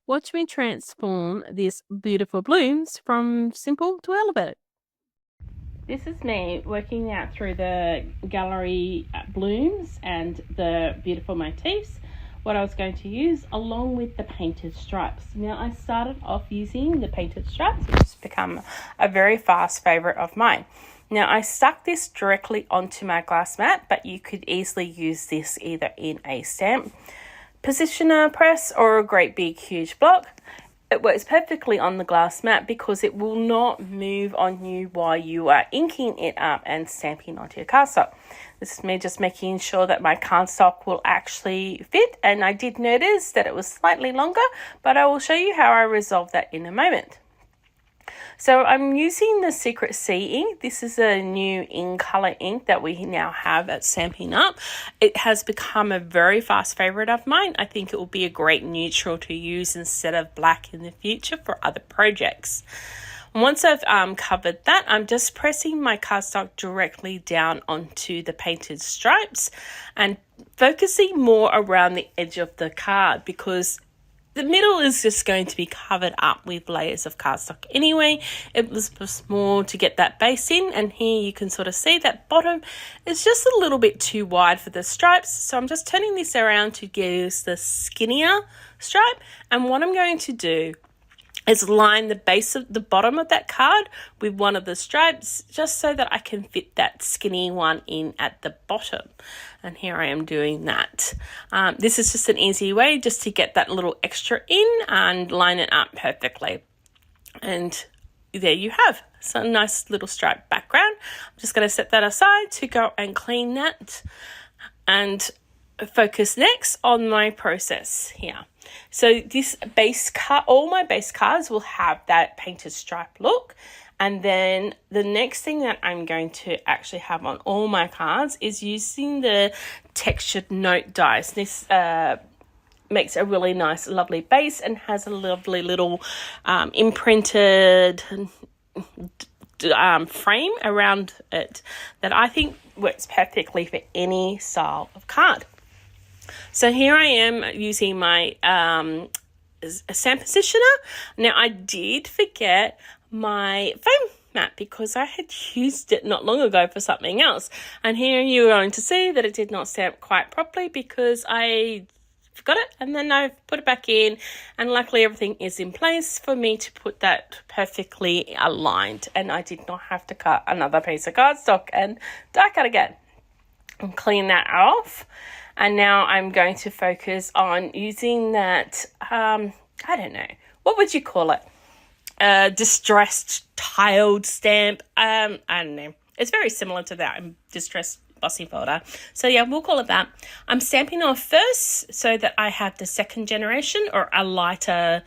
Watch me transform these beautiful blooms from simple to elevated. This is me working out through the gallery blooms and the beautiful motifs, what I was going to use along with the painted stripes. Now I started off using the painted stripes, which has become a very fast favorite of mine. Now I stuck this directly onto my glass mat, but you could easily use this either in a stamp positioner press or a great big huge block. It works perfectly on the glass mat because it will not move on you while you are inking it up and stamping onto your cardstock. This is me just making sure that my cardstock will actually fit, and I did notice that it was slightly longer, but I will show you how I resolve that in a moment. So I'm using the Secret Sea ink. This is a new in-color ink that we now have at Stampin' Up. It has become a very fast favorite of mine. I think it will be a great neutral to use instead of black in the future for other projects. Once I've covered that, I'm just pressing my cardstock directly down onto the painted stripes and focusing more around the edge of the card because the middle is just going to be covered up with layers of cardstock anyway. It was just more to get that base in, and here you can sort of see that bottom is just a little bit too wide for the stripes. So I'm just turning this around to give us the skinnier stripe, and what I'm going to do is line the base of the bottom of that card with one of the stripes just so that I can fit that skinny one in at the bottom. And here I am doing that. This is just an easy way just to get that little extra in and line it up perfectly. And there you have some nice little stripe background. I'm just going to set that aside to go and clean that and focus next on my process here. So this base card, all my base cards will have that painted stripe look. And then the next thing that I'm going to actually have on all my cards is using the textured note dies. This makes a really nice, lovely base and has a lovely little imprinted frame around it that I think works perfectly for any style of card. So here I am using my stamp positioner. Now I did forget my foam mat because I had used it not long ago for something else. And here you're going to see that it did not stamp quite properly because I forgot it, and then I put it back in, and luckily everything is in place for me to put that perfectly aligned, and I did not have to cut another piece of cardstock and die cut again and clean that off. And now I'm going to focus on using that, I don't know, what would you call it? Distressed tiled stamp. I don't know. It's very similar to that, distressed bossy folder. So yeah, we'll call it that. I'm stamping off first so that I have the second generation or a lighter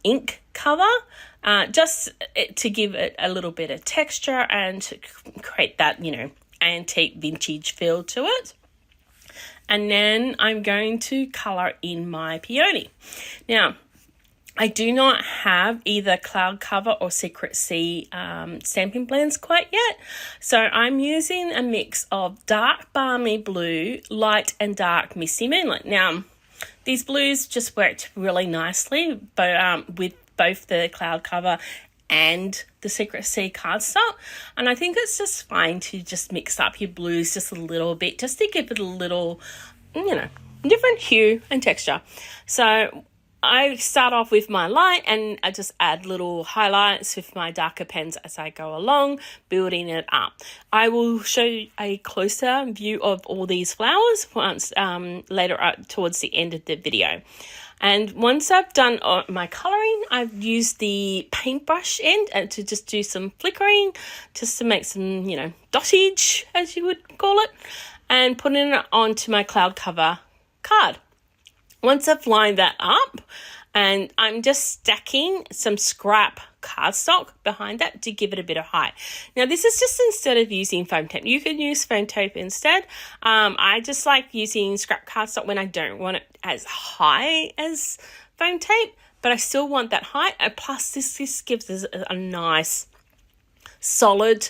ink color, just to give it a little bit of texture and to create that, antique vintage feel to it. And then I'm going to colour in my peony. Now, I do not have either Cloud Cover or Secret Sea Stampin Blends quite yet. So I'm using a mix of dark Balmy Blue, light and dark Misty Moonlight. Now, these blues just worked really nicely with both the Cloud Cover and the Secret Sea cardstock, and I think it's just fine to just mix up your blues just a little bit, just to give it a little, different hue and texture. So I start off with my light, and I just add little highlights with my darker pens as I go along, building it up. I will show you a closer view of all these flowers once later towards the end of the video. And once I've done my colouring, I've used the paintbrush end and to just do some flickering, just to make some, dottage, as you would call it, and putting it onto my cloud cover card. Once I've lined that up, and I'm just stacking some scrap cardstock behind that to give it a bit of height. Now, this is just instead of using foam tape. You can use foam tape instead. I just like using scrap cardstock when I don't want it as high as foam tape, but I still want that height. And plus, this gives us a nice, solid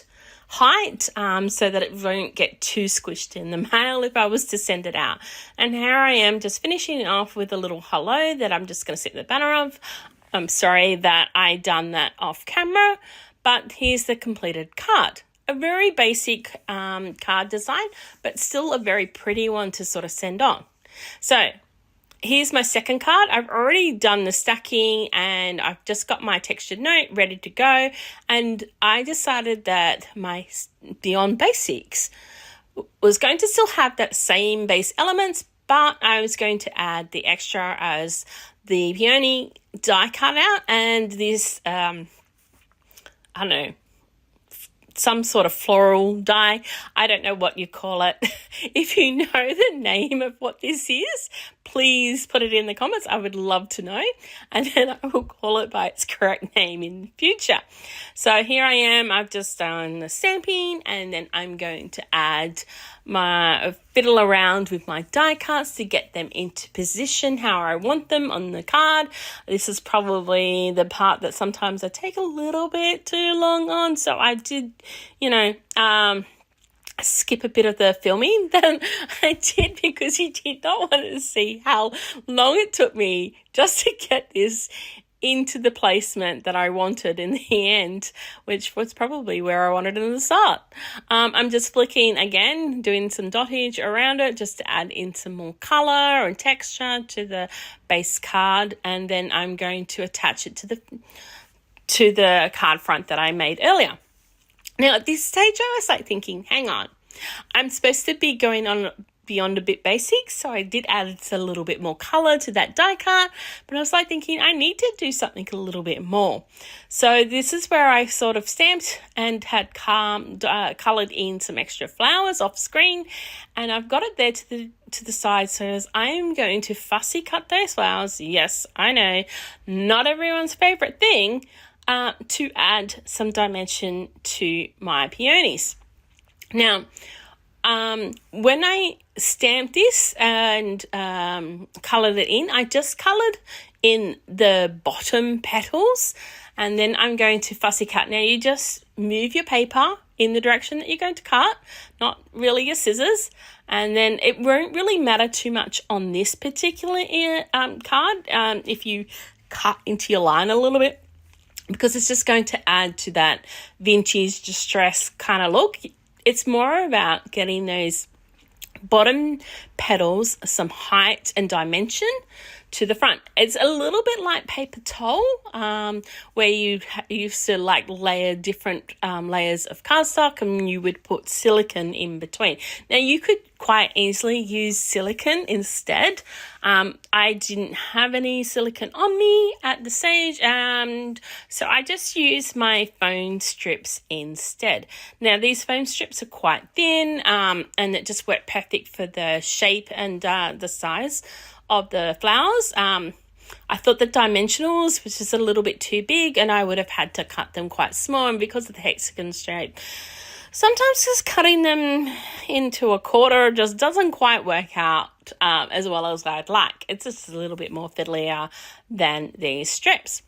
height so that it won't get too squished in the mail if I was to send it out. And here I am just finishing off with a little hello that I'm just going to set the banner of. I'm sorry that I done that off camera, but here's the completed card. A very basic card design, but still a very pretty one to sort of send on. So here's my second card. I've already done the stacking and I've just got my textured note ready to go. And I decided that my Beyond Basics was going to still have that same base elements, but I was going to add the extra as the Peony die cut out and this, I don't know, some sort of floral die. I don't know what you call it. If you know the name of what this is, please put it in the comments. I would love to know. And then I will call it by its correct name in the future. So here I am. I've just done the stamping and then I'm going to add my fiddle around with my die cuts to get them into position how I want them on the card. This is probably the part that sometimes I take a little bit too long on. So I did, skip a bit of the filming that I did because you did not want to see how long it took me just to get this into the placement that I wanted in the end, which was probably where I wanted it in the start. I'm just flicking again, doing some dottage around it just to add in some more color and texture to the base card, and then I'm going to attach it to the card front that I made earlier. Now, at this stage, I was like thinking, hang on, I'm supposed to be going on beyond a bit basic, so I did add a little bit more color to that die cut, but I was like thinking I need to do something a little bit more. So this is where I sort of stamped and had colored in some extra flowers off screen, and I've got it there to the side. So as I am going to fussy cut those flowers, yes, I know, not everyone's favorite thing, to add some dimension to my peonies. Now, when I stamped this and coloured it in, I just coloured in the bottom petals, and then I'm going to fussy cut. Now, you just move your paper in the direction that you're going to cut, not really your scissors, and then it won't really matter too much on this particular card if you cut into your line a little bit, because it's just going to add to that vintage distress kind of look. It's more about getting those bottom petals some height and dimension to the front. It's a little bit like paper towel, where you used to like layer different layers of cardstock and you would put silicone in between. Now, you could quite easily use silicone instead. I didn't have any silicone on me at the stage, and so I just used my foam strips instead. Now, these foam strips are quite thin, and it just worked perfect for the shape and the size of the flowers. I thought the dimensionals was just a little bit too big and I would have had to cut them quite small, and because of the hexagon shape, sometimes just cutting them into a quarter just doesn't quite work out as well as I'd like. It's just a little bit more fiddlier than these strips.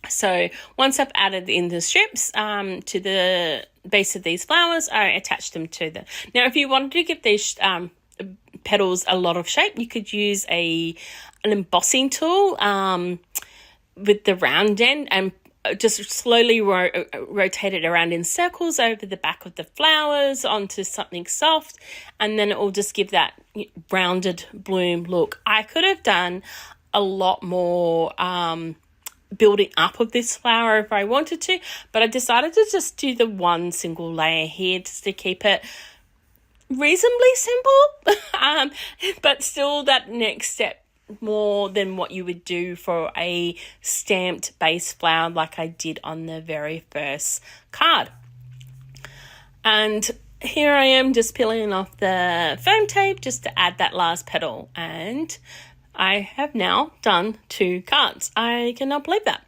So once I've added in the strips to the base of these flowers, I attach them to them. Now, if you wanted to give these petals a lot of shape, you could use an embossing tool with the round end and just slowly rotate it around in circles over the back of the flowers onto something soft, and then it will just give that rounded bloom look. I could have done a lot more building up of this flower if I wanted to, but I decided to just do the one single layer here just to keep it reasonably simple, but still that next step more than what you would do for a stamped base flower like I did on the very first card. And here I am just peeling off the foam tape just to add that last petal, and I have now done 2 cards. I cannot believe that.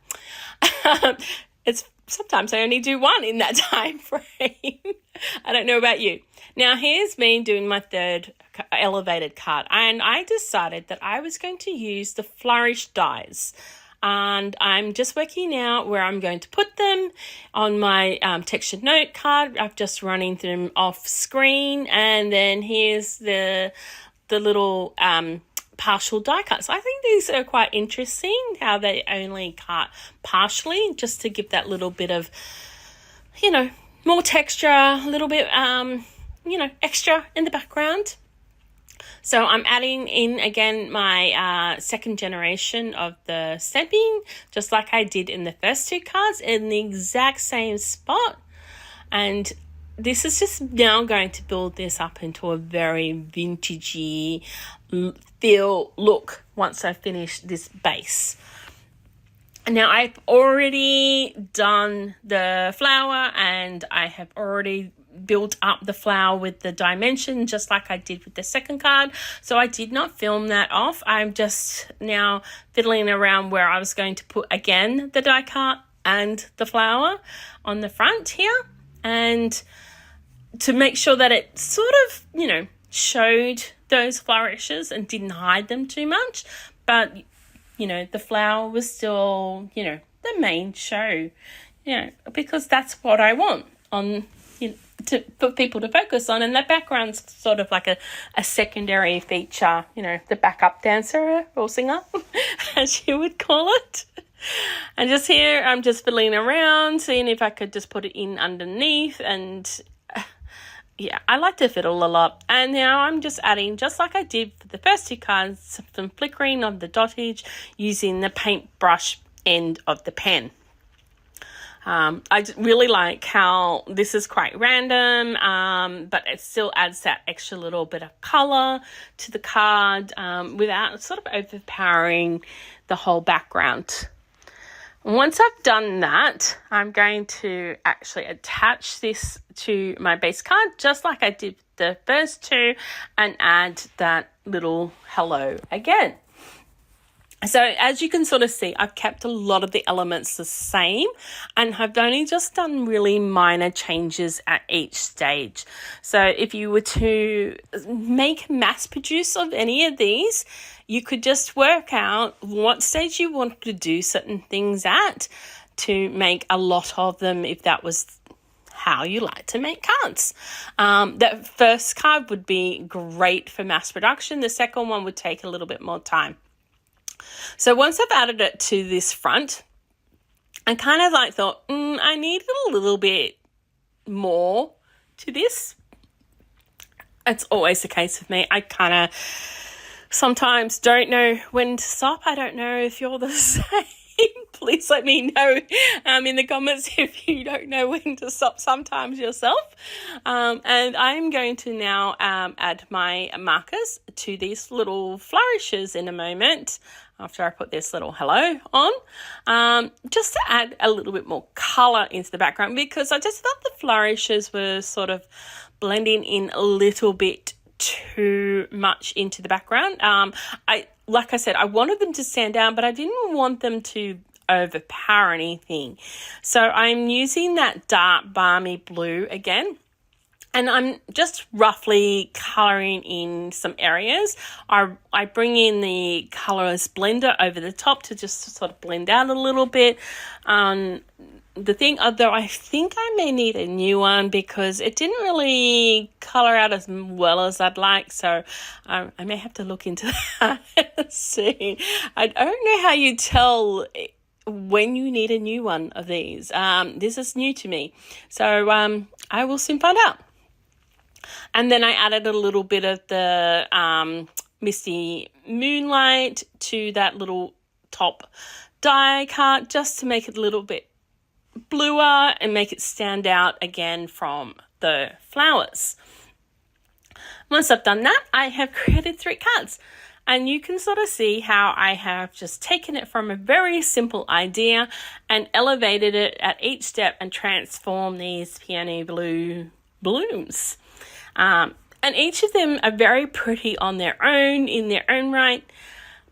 It's sometimes I only do one in that time frame. I don't know about you. Now, here's me doing my third elevated card, and I decided that I was going to use the Flourish dies. and I'm just working out where I'm going to put them on my textured note card. I'm just running them off screen, and then here's the little partial die cuts. I think these are quite interesting, how they only cut partially, just to give that little bit of, more texture, a little bit, extra in the background. So I'm adding in again my second generation of the stamping, just like I did in the first two cards, in the exact same spot. And this is just now going to build this up into a very vintagey feel look once I finish this base. Now I've already done the flower, and I have already built up the flower with the dimension just like I did with the second card. So I did not film that off. I'm just now fiddling around where I was going to put again the die cut and the flower on the front here, and to make sure that it sort of, showed those flourishes and didn't hide them too much. But, the flower was still, the main show, because that's what I want on, for people to focus on. And the background's sort of like a secondary feature, the backup dancer or singer, as you would call it. And just here, I'm just fiddling around, seeing if I could just put it in underneath. And I like to fiddle a lot. And now I'm just adding, just like I did for the first two cards, some flickering of the dottage using the paintbrush end of the pen. I really like how this is quite random, but it still adds that extra little bit of colour to the card without sort of overpowering the whole background. Once I've done that, I'm going to actually attach this to my base card, just like I did the first two, and add that little hello again. So as you can sort of see, I've kept a lot of the elements the same, and I've only just done really minor changes at each stage. So if you were to make mass produce of any of these, you could just work out what stage you want to do certain things at to make a lot of them, if that was how you like to make cards. That first card would be great for mass production. The second one would take a little bit more time. So once I've added it to this front, I kind of thought, I need a little bit more to this. It's always the case with me. I kind of sometimes don't know when to stop. I don't know if you're the same. Please let me know in the comments if you don't know when to stop sometimes yourself. And I'm going to now add my markers to these little flourishes in a moment, after I put this little hello on, just to add a little bit more colour into the background, because I just felt the flourishes were sort of blending in a little bit too much into the background. Like I said, I wanted them to stand out, but I didn't want them to overpower anything. So I'm using that dark balmy blue again. And I'm just roughly colouring in some areas. I bring in the colours blender over the top to just sort of blend out a little bit. The thing, although I think I may need a new one because it didn't really colour out as well as I'd like. So I may have to look into that. See, I don't know how you tell when you need a new one of these. This is new to me. So I will soon find out. And then I added a little bit of the Misty Moonlight to that little top die cut, just to make it a little bit bluer and make it stand out again from the flowers. Once I've done that, I have created 3 cards. And you can sort of see how I have just taken it from a very simple idea and elevated it at each step and transformed these Peony Blue blooms. And each of them are very pretty on their own, in their own right.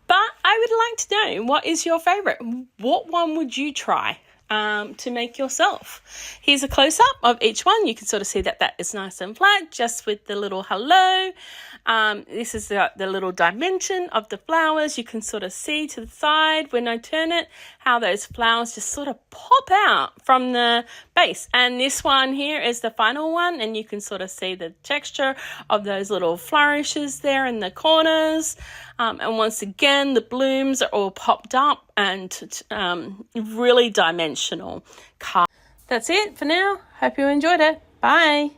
But I would like to know, what is your favourite? What one would you try? to make yourself. Here's a close-up of each one. You can sort of see that that is nice and flat, just with the little hello. This is the little dimension of the flowers. You can sort of see to the side when I turn it how those flowers just sort of pop out from the base. And this one here is the final one, and you can sort of see the texture of those little flourishes there in the corners. And once again, the blooms are all popped up and really dimensional. That's it for now. Hope you enjoyed it. Bye.